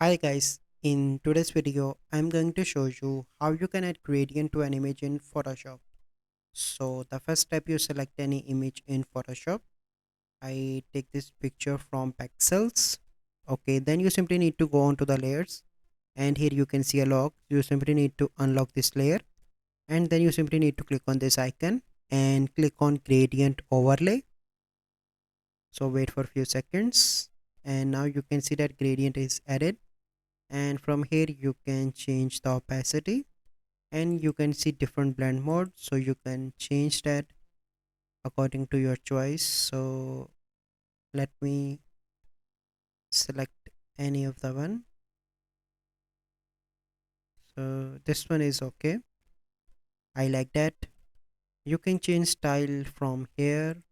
Hi guys, in today's video I'm going to show you how you can add gradient to an image in Photoshop. So the first step, you select any image in Photoshop. I take this picture from pixels. Okay, then you simply need to go on to the layers, and here you can see a log. You simply need to unlock this layer, and then you simply need to click on this icon and click on gradient overlay. So wait for a few seconds, and now you can see that gradient is added. And from here you can change the opacity, and you can see different blend mode, so you can change that according to your choice. So let me select any of the one. So this one is okay, I like that. You can change style from here,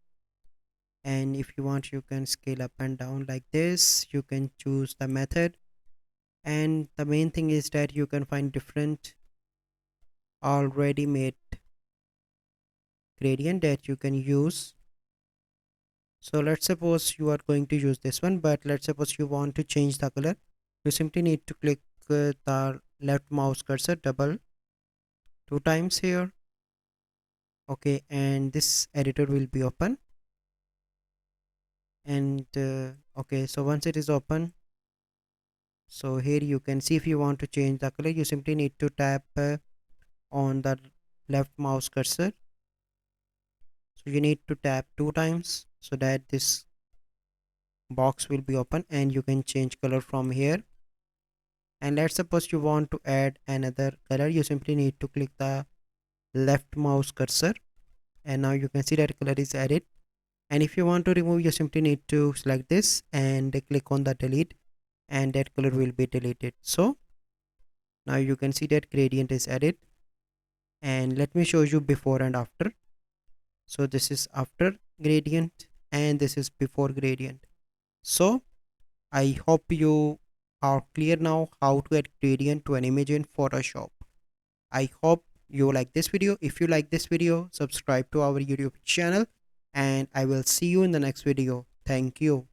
and if you want you can scale up and down like this. You can choose the method, and the main thing is that you can find different already made gradient that you can use. So let's suppose you are going to use this one, but let's suppose you want to change the color. You simply need to click the left mouse cursor double two times here. Okay, and this editor will be open. And okay, so once it is open, so here you can see if you want to change the color, you simply need to tap on the left mouse cursor. So you need to tap two times so that this box will be open, and you can change color from here. And let's suppose you want to add another color, you simply need to click the left mouse cursor, and now you can see that color is added. And if you want to remove, you simply need to select this and click on the delete, and that color will be deleted. So now you can see that gradient is added, and let me show you before and after. So this is after gradient, and this is before gradient. So I hope you are clear now how to add gradient to an image in Photoshop. I hope you like this video. If you like this video, subscribe to our YouTube channel, and I will see you in the next video. Thank you.